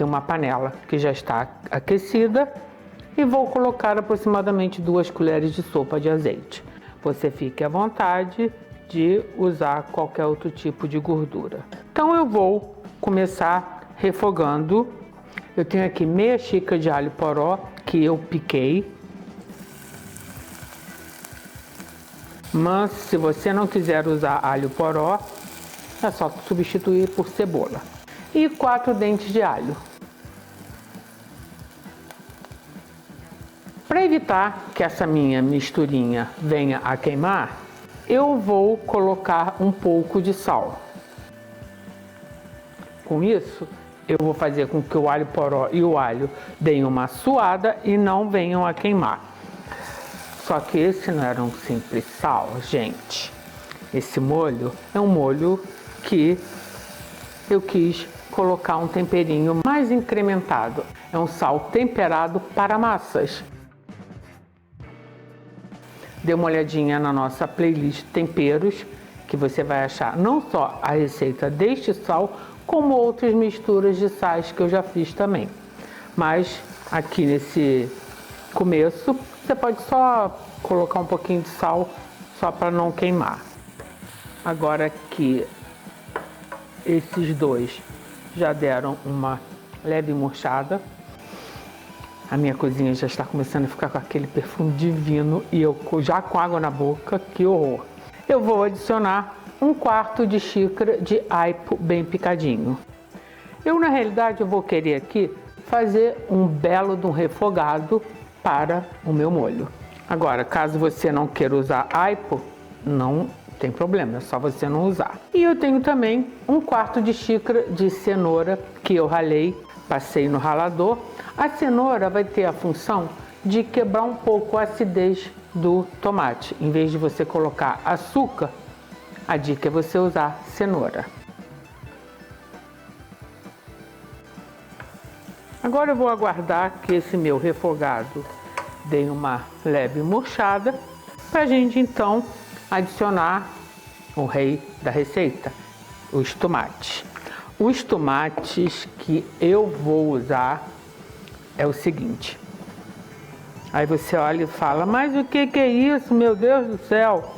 aqui uma panela que já está aquecida e vou colocar aproximadamente 2 colheres de sopa de azeite. Você fique à vontade de usar qualquer outro tipo de gordura. Então eu vou começar refogando. Eu tenho aqui meia xícara de alho poró que eu piquei. Mas se você não quiser usar alho poró, é só substituir por cebola. E 4 dentes de alho. Para evitar que essa minha misturinha venha a queimar, eu vou colocar um pouco de sal. Com isso, eu vou fazer com que o alho poró e o alho deem uma suada e não venham a queimar. Só que esse não era um simples sal, gente. Esse molho é um molho que eu quis colocar um temperinho mais incrementado. É um sal temperado para massas. Dê uma olhadinha na nossa playlist temperos, que você vai achar não só a receita deste sal, como outras misturas de sais que eu já fiz também. Mas aqui nesse começo, você pode só colocar um pouquinho de sal, só para não queimar. Agora que esses dois já deram uma leve murchada, a minha cozinha já está começando a ficar com aquele perfume divino e eu já com água na boca, que horror! Eu vou adicionar 1/4 de xícara de aipo bem picadinho. Na realidade, eu vou querer aqui fazer um belo de um refogado para o meu molho. Agora, caso você não queira usar aipo, não tem problema, é só você não usar. E eu tenho também 1/4 de xícara de cenoura que eu ralei, passei no ralador. A cenoura vai ter a função de quebrar um pouco a acidez do tomate. Em vez de você colocar açúcar, a dica é você usar cenoura. Agora eu vou aguardar que esse meu refogado dê uma leve murchada, para a gente então adicionar o rei da receita, os tomates. Os tomates que eu vou usar é o seguinte. Aí você olha e fala, mas o que é isso, meu Deus do céu?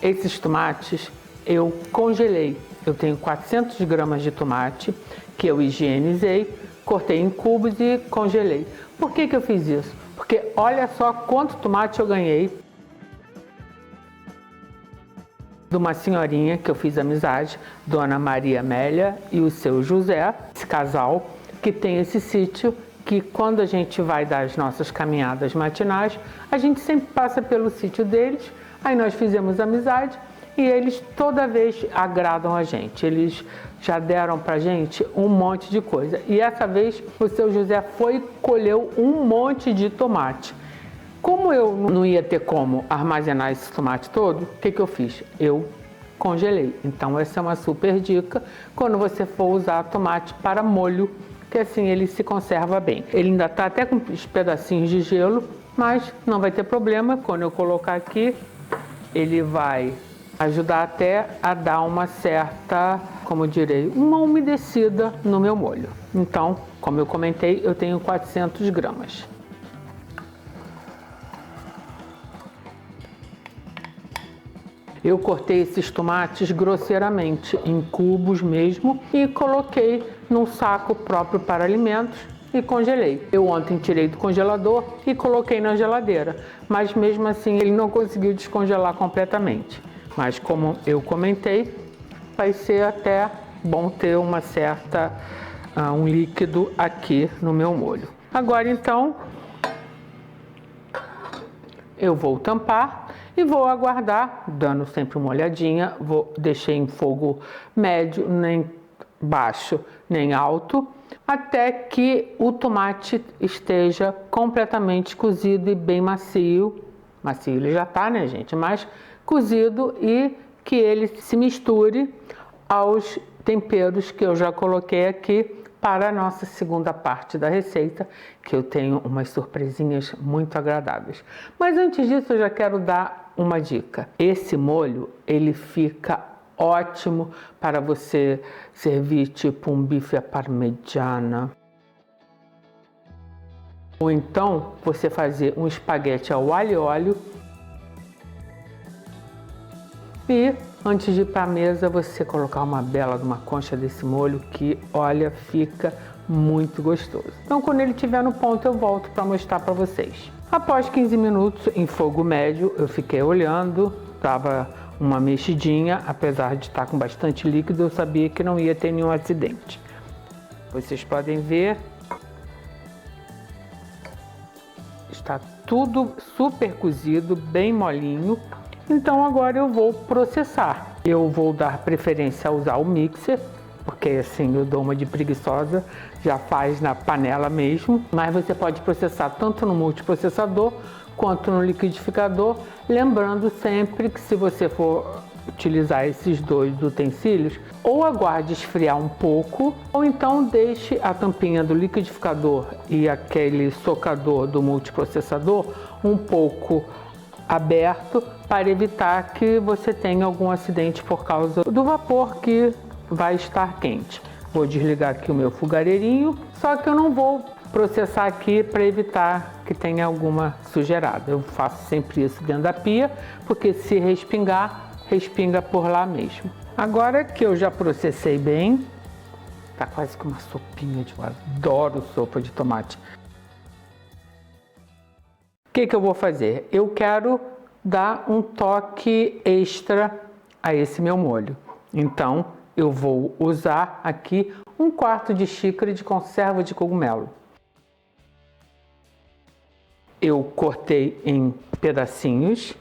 Esses tomates eu congelei. Eu tenho 400 gramas de tomate que eu higienizei, cortei em cubos e congelei. Por que eu fiz isso? Porque olha só quanto tomate eu ganhei de uma senhorinha que eu fiz amizade, Dona Maria Amélia e o seu José, esse casal que tem esse sítio, que quando a gente vai dar as nossas caminhadas matinais, a gente sempre passa pelo sítio deles. Aí nós fizemos amizade e eles toda vez agradam a gente. Eles já deram pra gente um monte de coisa. E essa vez o seu José foi e colheu um monte de tomate. Como eu não ia ter como armazenar esse tomate todo, o que eu fiz? Eu congelei. Então essa é uma super dica quando você for usar tomate para molho, que assim ele se conserva bem. Ele ainda está até com os pedacinhos de gelo, mas não vai ter problema. Quando eu colocar aqui, ele vai ajudar até a dar uma certa, como eu direi, uma umedecida no meu molho. Então, como eu comentei, eu tenho 400 gramas. Eu cortei esses tomates grosseiramente, em cubos mesmo, e coloquei num saco próprio para alimentos e congelei. Eu ontem tirei do congelador e coloquei na geladeira, mas mesmo assim ele não conseguiu descongelar completamente. Mas como eu comentei, vai ser até bom ter uma certa, um líquido aqui no meu molho. Agora então, eu vou tampar e vou aguardar, dando sempre uma olhadinha. Deixei em fogo médio, nem baixo, nem alto, até que o tomate esteja completamente cozido e bem macio. Macio ele já tá, né, gente? Mas cozido e que ele se misture aos temperos que eu já coloquei aqui para a nossa segunda parte da receita, que eu tenho umas surpresinhas muito agradáveis. Mas antes disso, eu já quero dar uma dica. Esse molho, ele fica ótimo para você servir tipo um bife à parmegiana, Ou então você fazer um espaguete ao alho e óleo. E antes de ir para a mesa, você colocar uma bela de uma concha desse molho que, olha, fica muito gostoso. Então, quando ele estiver no ponto, eu volto para mostrar para vocês. Após 15 minutos em fogo médio, eu fiquei olhando, tava uma mexidinha, apesar de estar com bastante líquido, eu sabia que não ia ter nenhum acidente. Vocês podem ver, está tudo super cozido, bem molinho. Então agora eu vou processar. Eu vou dar preferência a usar o mixer, porque assim eu dou uma de preguiçosa, já faz na panela mesmo. Mas você pode processar tanto no multiprocessador quanto no liquidificador. Lembrando sempre que se você for utilizar esses dois utensílios, ou aguarde esfriar um pouco, ou então deixe a tampinha do liquidificador e aquele socador do multiprocessador um pouco aberto para evitar que você tenha algum acidente por causa do vapor que vai estar quente. Vou desligar aqui o meu fogareirinho, só que eu não vou processar aqui para evitar que tenha alguma sujeirada. Eu faço sempre isso dentro da pia, porque se respingar, respinga por lá mesmo. Agora que eu já processei bem, tá quase que uma sopinha de... Eu adoro sopa de tomate. O que eu vou fazer? Eu quero dar um toque extra a esse meu molho. Então, eu vou usar aqui 1/4 de xícara de conserva de cogumelo. Eu cortei em pedacinhos.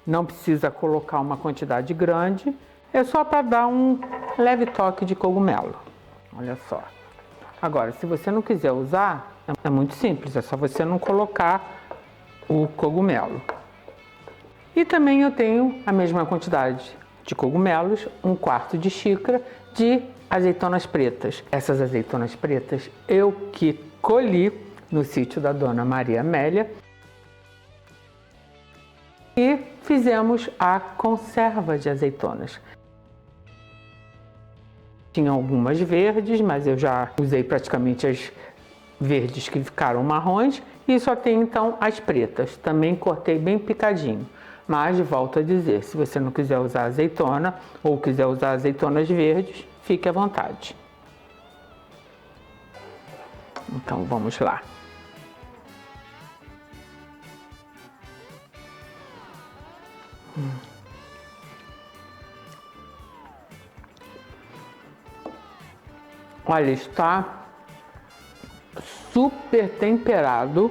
Não precisa colocar uma quantidade grande. É só para dar um leve toque de cogumelo. Olha só. Agora, se você não quiser usar, é muito simples, é só você não colocar o cogumelo. E também eu tenho a mesma quantidade de cogumelos, 1/4 de xícara de azeitonas pretas. Essas azeitonas pretas eu que colhi no sítio da Dona Maria Amélia. E fizemos a conserva de azeitonas. Tinha algumas verdes, mas eu já usei praticamente as verdes que ficaram marrons e só tem então as pretas. Também cortei bem picadinho. Mas volto a dizer, se você não quiser usar azeitona ou quiser usar azeitonas verdes, fique à vontade. Então vamos lá. Olha, está super temperado.